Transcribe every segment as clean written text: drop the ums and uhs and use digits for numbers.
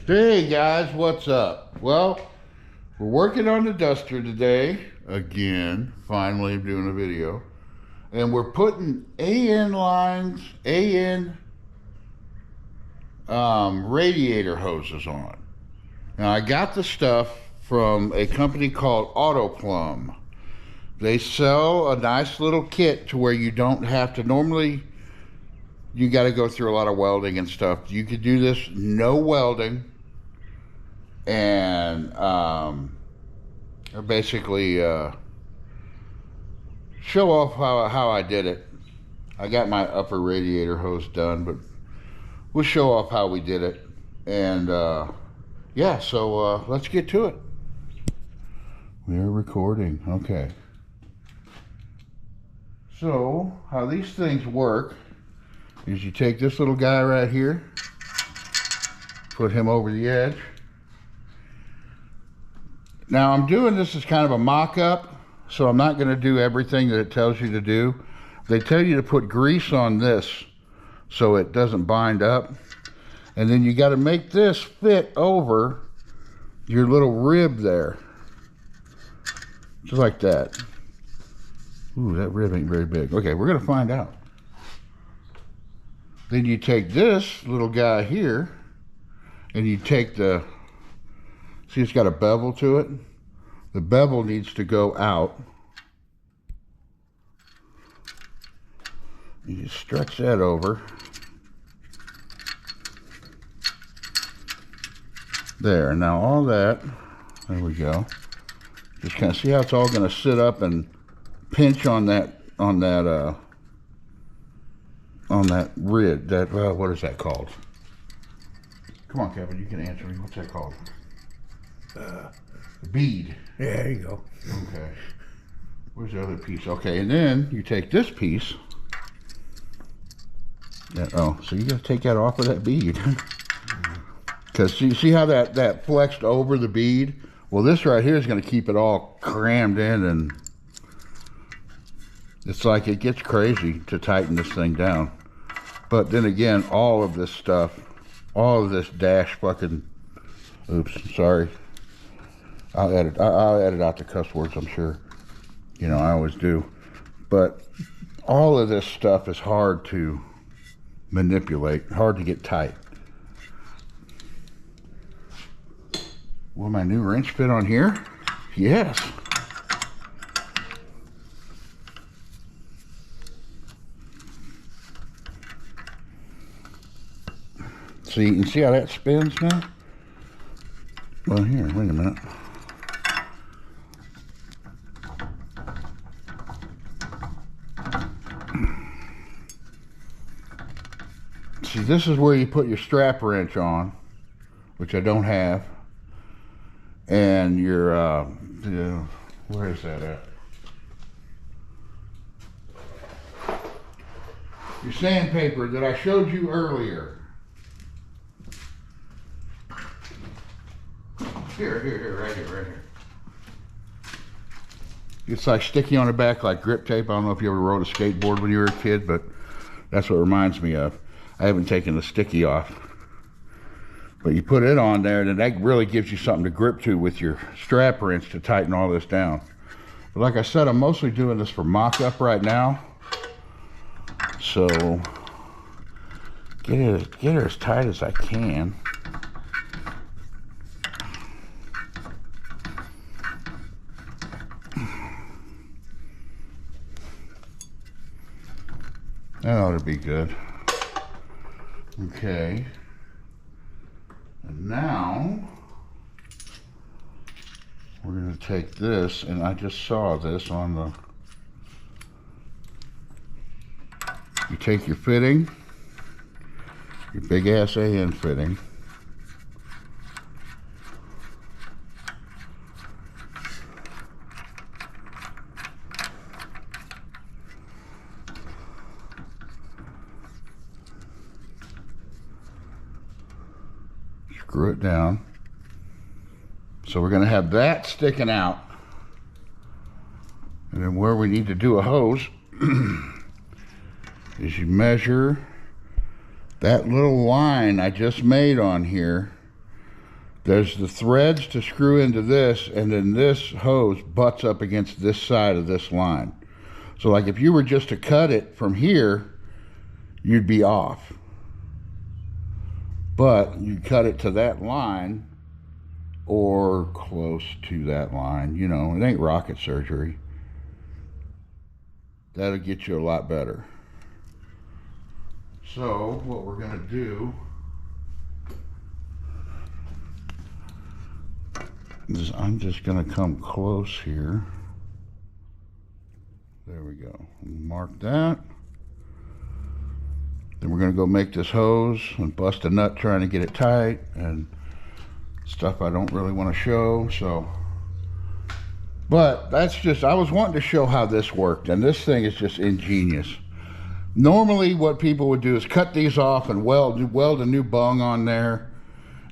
Hey guys, what's up? Well, we're working on the duster today. Again, finally I'm doing a video. And we're putting AN lines, radiator hoses on. Now I got the stuff from a company called Plumb. They sell a nice little kit to where you don't have to, normally you got to go through a lot of welding and stuff. You could do this no welding. And basically show off how I did it. I got my upper radiator hose done, but we'll show off how we did it. And yeah, so let's get to it. We're recording. Okay. So how these things work is you take this little guy right here, put him over the edge. Now I'm doing this as kind of a mock-up, so I'm not going to do everything that it tells you to do. They tell you to put grease on this so it doesn't bind up. And then you got to make this fit over your little rib there. Just like that. Ooh, that rib ain't very big. Okay, we're going to find out. Then you take this little guy here, and you take the... See, it's got a bevel to it. The bevel needs to go out. You just stretch that over. There, now all that, there we go. Just kind of see how it's all going to sit up and pinch on that rib, what is that called? Come on, Kevin, you can answer me. What's that called? Bead. Yeah, there you go. Okay. Where's the other piece? Okay, and then you take this piece. So you got to take that off of that bead. Because you see how that flexed over the bead? Well, this right here is going to keep it all crammed in, and it's like it gets crazy to tighten this thing down. But then again, all of this stuff, all of this dash fucking, oops, sorry. I'll edit out the cuss words, I'm sure. You know, I always do. But all of this stuff is hard to manipulate, hard to get tight. Will my new wrench fit on here? Yes. See, you can see how that spins now? Well, here, wait a minute. See, this is where you put your strap wrench on, which I don't have, and your, where is that at? Your sandpaper that I showed you earlier. Here, right here. It's like sticky on the back like grip tape. I don't know if you ever rode a skateboard when you were a kid, but that's what it reminds me of. I haven't taken the sticky off. But you put it on there, and that really gives you something to grip to with your strap wrench to tighten all this down. But like I said, I'm mostly doing this for mock-up right now. So, get it as tight as I can. That ought to be good. Okay. And now we're going to take this, and I just saw this on the, you take your fitting, your big ass AN fitting, screw it down. So we're going to have that sticking out. And then where we need to do a hose is you measure that little line I just made on here. There's the threads to screw into this, and then this hose butts up against this side of this line. So like if you were just to cut it from here, you'd be off. But you cut it to that line or close to that line, you know, it ain't rocket surgery. That'll get you a lot better. So what we're gonna do is I'm just gonna come close here. There we go. Mark that. Then we're gonna go make this hose and bust a nut trying to get it tight and stuff I don't really want to show. So, but that's just, I was wanting to show how this worked, and this thing is just ingenious. Normally what people would do is cut these off and weld a new bung on there,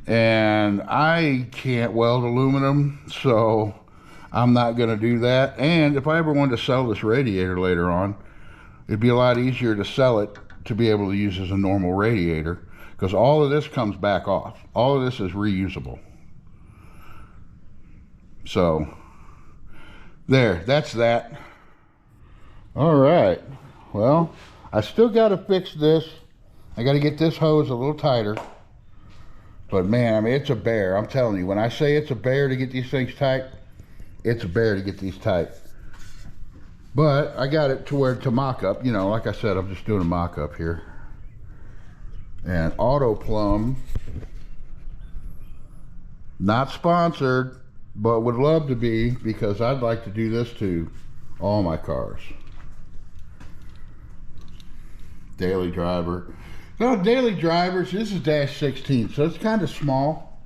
and I can't weld aluminum, so I'm not going to do that. And if I ever wanted to sell this radiator later on, it'd be a lot easier to sell it to be able to use as a normal radiator, because all of this comes back off. All of this is reusable. So there, that's that. All right, well, I still got to fix this. I got to get this hose a little tighter. But man, I mean, it's a bear. I'm telling you, when I say it's a bear to get these things tight, it's a bear to get these tight. But I got it to where to mock up, you know, like I said, I'm just doing a mock up here. And Auto Plumb, not sponsored, but would love to be, because I'd like to do this to all my cars. Daily driver. Well, daily drivers, this is dash 16, so it's kind of small.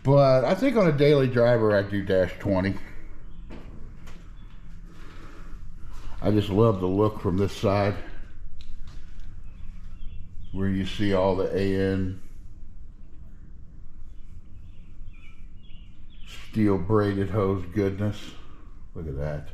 But I think on a daily driver, I do dash 20. I just love the look from this side, where you see all the AN steel braided hose goodness. Look at that.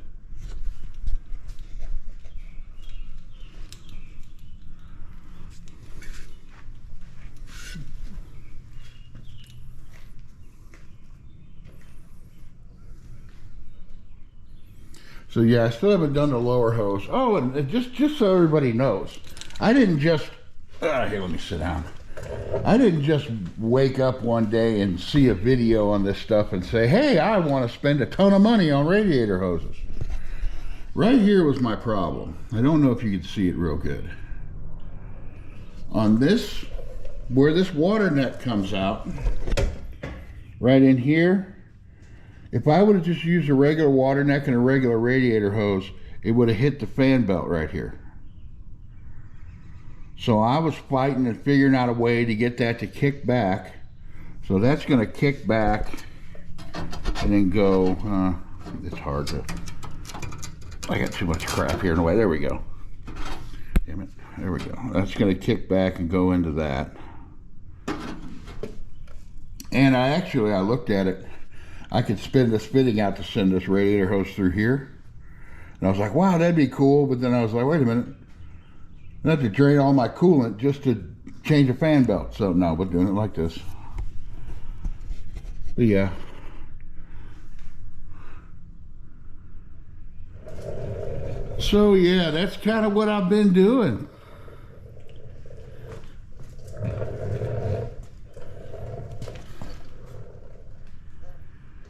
So yeah, I still haven't done the lower hose. Oh, and just so everybody knows, I didn't just, here, let me sit down. I didn't just wake up one day and see a video on this stuff and say, hey, I want to spend a ton of money on radiator hoses. Right here was my problem. I don't know if you can see it real good. On this, where this water net comes out, right in here, if I would have just used a regular water neck and a regular radiator hose, it would have hit the fan belt right here. So I was fighting and figuring out a way to get that to kick back. So that's going to kick back and then go, it's hard to, I got too much crap here in the way. There we go. Damn it. There we go. That's going to kick back and go into that. And I looked at it. I could spin this fitting out to send this radiator hose through here. And I was like, wow, that'd be cool. But then I was like, wait a minute. I have to drain all my coolant just to change a fan belt. So no, we're doing it like this. But yeah. So yeah, that's kind of what I've been doing.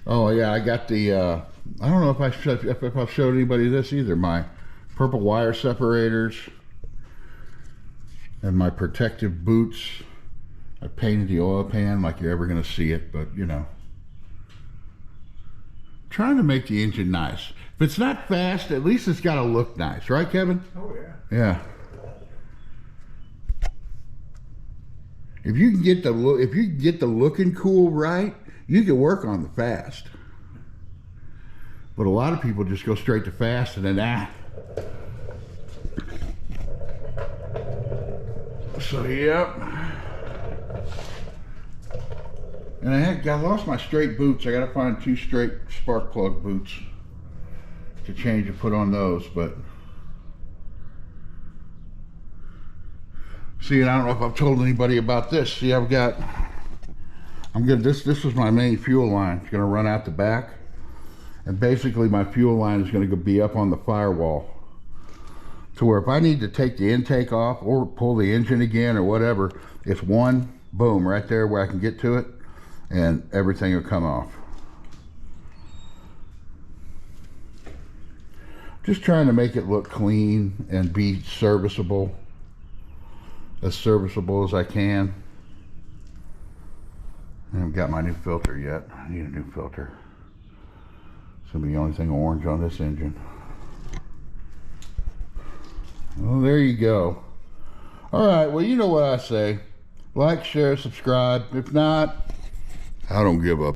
Oh yeah, I got the, I don't know if I've showed anybody this either, my purple wire separators and my protective boots. I painted the oil pan like you're ever going to see it, but you know. Trying to make the engine nice. If it's not fast, at least it's got to look nice, right Kevin? Oh yeah. Yeah. If you can get the look, if you can get the looking cool right, you can work on the fast. But a lot of people just go straight to fast and then So yep. And I lost my straight boots. I gotta find 2 straight spark plug boots to change and put on those, but see, and I don't know if I've told anybody about this. See, I'm this is my main fuel line. It's gonna run out the back. And basically my fuel line is gonna be up on the firewall. To where if I need to take the intake off or pull the engine again or whatever, it's one, boom, right there where I can get to it and everything will come off. Just trying to make it look clean and be serviceable as I can. I haven't got my new filter yet. I need a new filter. It's gonna be the only thing orange on this engine. Well, there you go. All right, well, you know what I say. Like, share, subscribe. If not, I don't give a